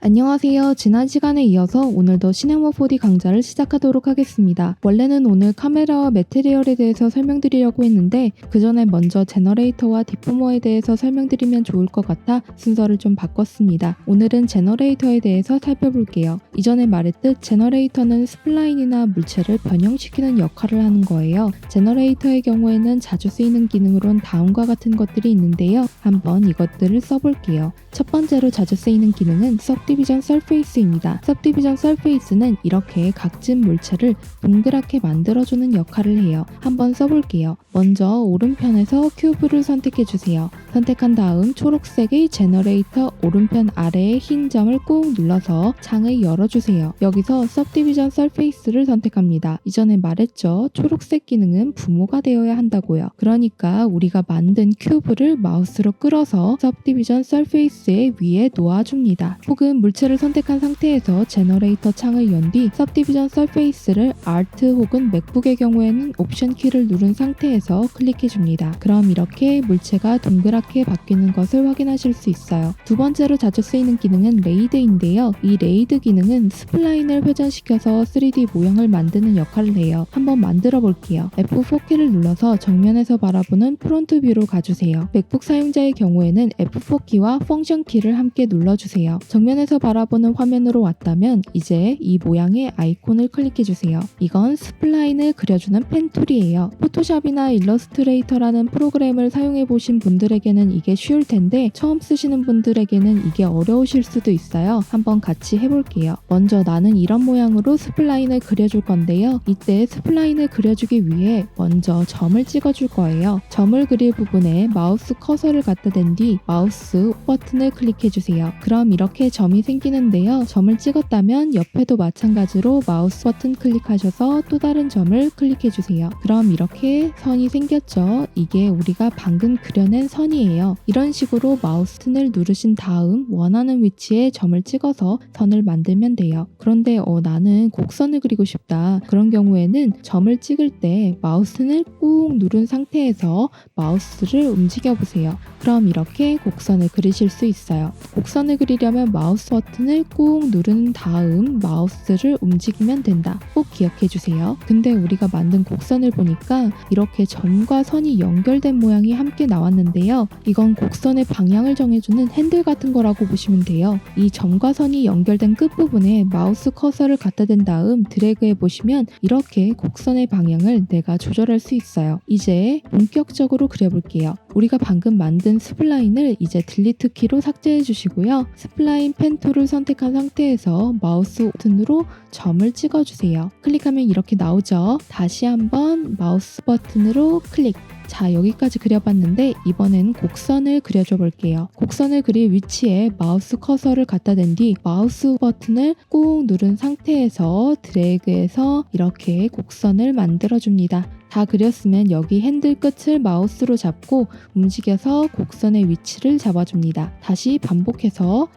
안녕하세요. 지난 시간에 이어서 오늘도 시네마 4D 강좌를 시작하도록 하겠습니다. 원래는 오늘 카메라와 매트리얼에 대해서 설명드리려고 했는데 그 전에 먼저 제너레이터와 디포머에 대해서 설명드리면 좋을 것 같아 순서를 좀 바꿨습니다. 오늘은 제너레이터에 대해서 살펴볼게요. 이전에 말했듯 제너레이터는 스플라인이나 물체를 변형시키는 역할을 하는 거예요. 제너레이터의 경우에는 자주 쓰이는 기능으론 다음과 같은 것들이 있는데요. 한번 이것들을 써볼게요. 첫 번째로 자주 쓰이는 기능은 Subdivision Surface입니다. Subdivision Surface는 이렇게 각진 물체를 동그랗게 만들어주는 역할을 해요. 한번 써볼게요. 먼저 오른편에서 큐브를 선택해주세요. 선택한 다음 초록색의 제너레이터 오른편 아래의 흰 점을 꾹 눌러서 창을 열어주세요. 여기서 Subdivision Surface를 선택합니다. 이전에 말했죠. 초록색 기능은 부모가 되어야 한다고요. 그러니까 우리가 만든 큐브를 마우스로 끌어서 Subdivision Surface의 위에 놓아줍니다. 혹은 물체를 선택한 상태에서 제너레이터 창을 연 뒤 Subdivision Surface를 Alt 혹은 맥북의 경우에는 옵션 키를 누른 상태에서 클릭해줍니다. 그럼 이렇게 물체가 동그랗게 바뀌는 것을 확인하실 수 있어요. 두 번째로 자주 쓰이는 기능은 레이드인데요. 이 레이드 기능은 스플라인을 회전시켜서 3D 모형을 만드는 역할을 해요. 한번 만들어 볼게요. F4키를 눌러서 정면에서 바라보는 프론트 뷰로 가주세요. 맥북 사용자의 경우에는 F4키와 펑션 키를 함께 눌러주세요. 정면에서 바라보는 화면으로 왔다면 이제 이 모양의 아이콘을 클릭해주세요. 이건 스플라인을 그려주는 펜 툴이에요. 포토샵이나 일러스트레이터라는 프로그램을 사용해보신 분들에게는 이게 쉬울 텐데 처음 쓰시는 분들에게는 이게 어려우실 수도 있어요. 한번 같이 해볼게요. 먼저 나는 이런 모양으로 스플라인을 그려줄 건데요. 이때 스플라인을 그려주기 위해 먼저 점을 찍어줄 거예요. 점을 그릴 부분에 마우스 커서를 갖다 댄 뒤 마우스 버튼을 클릭해주세요. 그럼 이렇게 점이 생기는데요. 점을 찍었다면 옆에도 마찬가지로 마우스 버튼 클릭하셔서 또 다른 점을 클릭해주세요. 그럼 이렇게 선이 생겼죠. 이게 우리가 방금 그려낸 선이에요. 이런 식으로 마우스 버튼을 누르신 다음 원하는 위치에 점을 찍어서 선을 만들면 돼요. 그런데 나는 곡선을 그리고 싶다. 그런 경우에는 점을 찍을 때 마우스를 꾹 누른 상태에서 마우스를 움직여 보세요. 그럼 이렇게 곡선을 그리실 수 있어요. 곡선을 그리려면 마우스 버튼을 꾹 누른 다음 마우스를 움직이면 된다. 꼭 기억해 주세요. 근데 우리가 만든 곡선을 보니까 이렇게 점과 선이 연결된 모양이 함께 나왔는데요. 이건 곡선의 방향을 정해주는 핸들 같은 거라고 보시면 돼요. 이 점과 선이 연결된 끝부분에 마우스 커서를 갖다 댄 다음 드래그해 보시면 이렇게 곡선의 방향을 내가 조절할 수 있어요. 이제 본격적으로 그려볼게요. 우리가 방금 만든 스플라인을 이제 딜리트 키로 삭제해 주시고요. 스플라인 펜 툴을 선택한 상태에서 마우스 버튼으로 점을 찍어주세요. 클릭하면 이렇게 나오죠. 다시 한번 마우스 버튼으로 클릭. 자, 여기까지 그려봤는데 이번엔 곡선을 그려줘 볼게요. 곡선을 그릴 위치에 마우스 커서를 갖다 댄 뒤 마우스 버튼을 꾹 누른 상태에서 드래그해서 이렇게 곡선을 만들어줍니다. 다 그렸으면 여기 핸들 끝을 마우스로 잡고 움직여서 곡선의 위치를 잡아줍니다. 다시 반복해서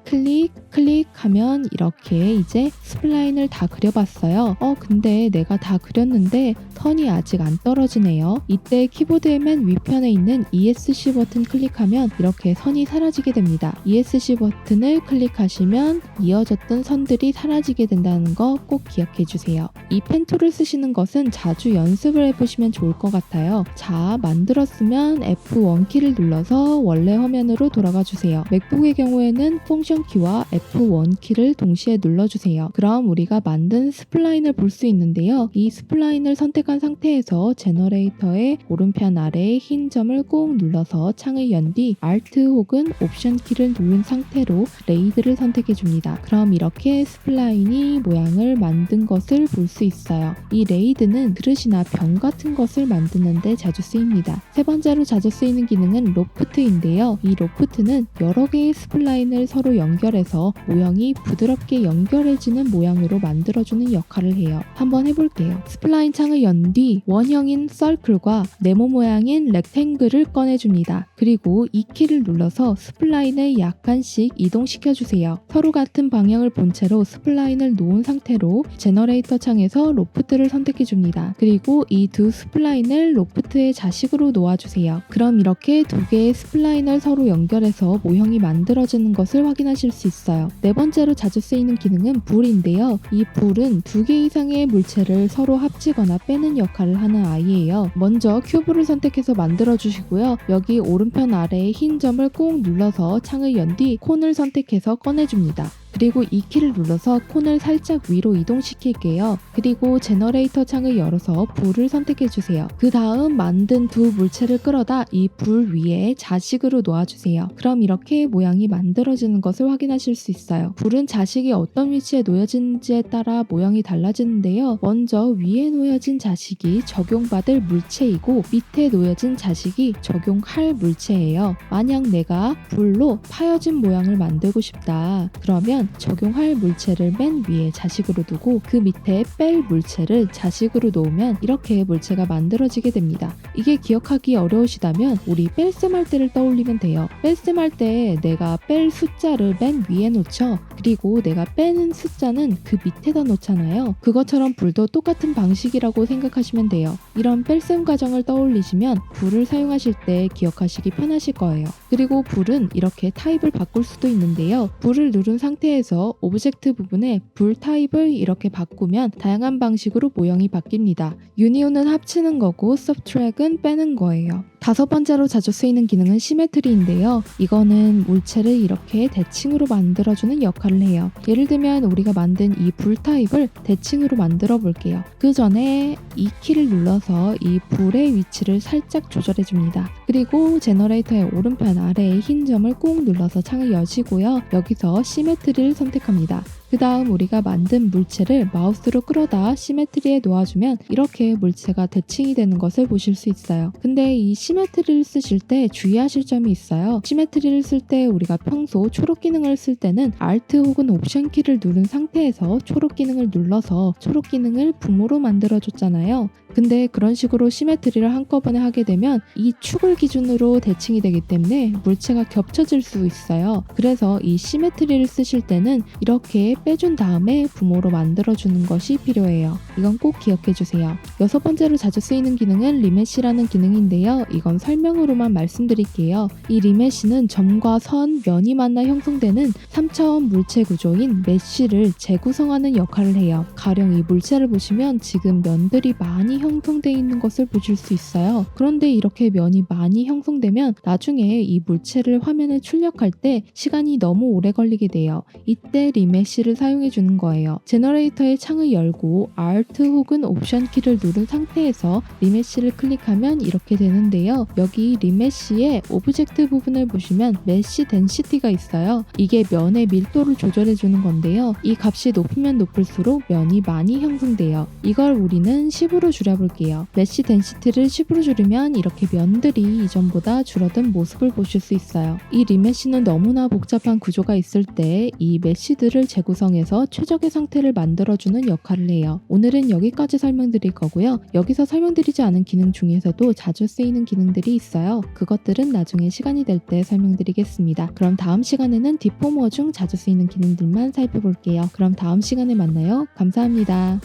클릭하면 이렇게 이제 스플라인을 다 그려봤어요. 근데 내가 다 그렸는데 턴이 아직 안 떨어지네요. 이때 키보드의 맨 위편에 있는 ESC 버튼 클릭하면 이렇게 선이 사라지게 됩니다. ESC 버튼을 클릭하시면 이어졌던 선들이 사라지게 된다는 거 꼭 기억해 주세요. 이 펜 툴을 쓰시는 것은 자주 연습을 해보시면 좋을 것 같아요. 자, 만들었으면 F1 키를 눌러서 원래 화면으로 돌아가 주세요. 맥북의 경우에는 펑션 키와 F1 키를 동시에 눌러주세요. 그럼 우리가 만든 스플라인을 볼 수 있는데요. 이 스플라인을 선택한 상태에서 제너레이터의 오른편 아래의 흰 점을 꾹 눌러서 창을 연 뒤 Alt 혹은 옵션 키를 누른 상태로 레이드를 선택해 줍니다. 그럼 이렇게 스플라인이 모양을 만든 것을 볼 수 있어요. 이 레이드는 그릇이나 병 같은 것을 만드는데 자주 쓰입니다. 세 번째로 자주 쓰이는 기능은 로프트인데요. 이 로프트는 여러 개의 스플라인을 서로 연결해서 모형이 부드럽게 연결해지는 모양으로 만들어주는 역할을 해요. 한번 해볼게요. 스플라인 창을 연 뒤 원형인 서클과 네모 모양인 렉탱글을 꺼내줍니다. 그리고 이 키를 눌러서 스플라인을 약간씩 이동시켜주세요. 서로 같은 방향을 본 채로 스플라인을 놓은 상태로 제너레이터 창에서 로프트를 선택해줍니다. 그리고 이 두 스플라인을 로프트의 자식으로 놓아주세요. 그럼 이렇게 두 개의 스플라인을 서로 연결해서 모형이 만들어지는 것을 확인하실 수 있어요. 네 번째로 자주 쓰이는 기능은 불인데요. 이 불은 두 개 이상의 물체를 서로 합치거나 빼는 역할을 하는 아이예요. 먼저 큐브를 선택해서 만들어 주시고요. 여기 오른편 아래에 흰 점을 꼭 눌러서 창을 연 뒤 콘을 선택해서 꺼내줍니다. 그리고 이 키를 눌러서 콘을 살짝 위로 이동시킬게요. 그리고 제너레이터 창을 열어서 불을 선택해주세요. 그 다음 만든 두 물체를 끌어다 이 불 위에 자식으로 놓아주세요. 그럼 이렇게 모양이 만들어지는 것을 확인하실 수 있어요. 불은 자식이 어떤 위치에 놓여지는지에 따라 모양이 달라지는데요. 먼저 위에 놓여진 자식이 적용받을 물체이고 밑에 놓여진 자식이 적용할 물체예요. 만약 내가 불로 파여진 모양을 만들고 싶다. 그러면 적용할 물체를 맨 위에 자식으로 두고 그 밑에 뺄 물체를 자식으로 놓으면 이렇게 물체가 만들어지게 됩니다. 이게 기억하기 어려우시다면 우리 뺄셈 할 때를 떠올리면 돼요. 뺄셈 할 때 내가 뺄 숫자를 맨 위에 놓죠. 그리고 내가 빼는 숫자는 그 밑에다 놓잖아요. 그것처럼 불도 똑같은 방식이라고 생각하시면 돼요. 이런 뺄셈 과정을 떠올리시면 불을 사용하실 때 기억하시기 편하실 거예요. 그리고 불은 이렇게 타입을 바꿀 수도 있는데요. 불을 누른 상태에서 오브젝트 부분에 불 타입을 이렇게 바꾸면 다양한 방식으로 모형이 바뀝니다. 유니온은 합치는 거고 서브트랙은 빼는 거예요. 다섯 번째로 자주 쓰이는 기능은 시메트리인데요. 이거는 물체를 이렇게 대칭으로 만들어주는 역할을 해요. 예를 들면 우리가 만든 이 불 타입을 대칭으로 만들어 볼게요. 그 전에 이 키를 눌러서 이 불의 위치를 살짝 조절해 줍니다. 그리고 제너레이터의 오른편 아래에 흰 점을 꾹 눌러서 창을 여시고요. 여기서 시메트리를 선택합니다. 그 다음 우리가 만든 물체를 마우스로 끌어다 시메트리에 놓아주면 이렇게 물체가 대칭이 되는 것을 보실 수 있어요. 근데 이 시메트리를 쓰실 때 주의하실 점이 있어요. 시메트리를 쓸 때 우리가 평소 초록 기능을 쓸 때는 Alt 혹은 옵션 키를 누른 상태에서 초록 기능을 눌러서 초록 기능을 붐으로 만들어줬잖아요. 근데 그런 식으로 시메트리를 한꺼번에 하게 되면 이 축을 기준으로 대칭이 되기 때문에 물체가 겹쳐질 수 있어요. 그래서 이 시메트리를 쓰실 때는 이렇게 빼준 다음에 붐으로 만들어주는 것이 필요해요. 이건 꼭 기억해주세요. 여섯 번째로 자주 쓰이는 기능은 리메시라는 기능인데요. 이건 설명으로만 말씀드릴게요. 이 리메시는 점과 선, 면이 만나 형성되는 3차원 물체 구조인 메쉬를 재구성하는 역할을 해요. 가령 이 물체를 보시면 지금 면들이 많이 형성되어 있는 것을 보실 수 있어요. 그런데 이렇게 면이 많이 형성되면 나중에 이 물체를 화면에 출력할 때 시간이 너무 오래 걸리게 돼요. 이때 리메시를 사용해 주는 거예요. 제너레이터의 창을 열고 Alt 혹은 옵션 키를 누른 상태에서 리메시를 클릭하면 이렇게 되는데요. 여기 리메시의 오브젝트 부분을 보시면 메시 덴시티가 있어요. 이게 면의 밀도를 조절해 주는 건데요. 이 값이 높으면 높을수록 면이 많이 형성돼요. 이걸 우리는 10으로 줄여볼게요. 메시 덴시티를 10으로 줄이면 이렇게 면들이 이전보다 줄어든 모습을 보실 수 있어요. 이 리메시는 너무나 복잡한 구조가 있을 때 이 메시들을 재구성해서 최적의 상태를 만들어주는 역할을 해요. 오늘은 여기까지 설명드릴 거고요. 여기서 설명드리지 않은 기능 중에서도 자주 쓰이는 기능들이 있어요. 그것들은 나중에 시간이 될 때 설명드리겠습니다. 그럼 다음 시간에는 디포머 중 자주 쓰이는 기능들만 살펴볼게요. 그럼 다음 시간에 만나요. 감사합니다.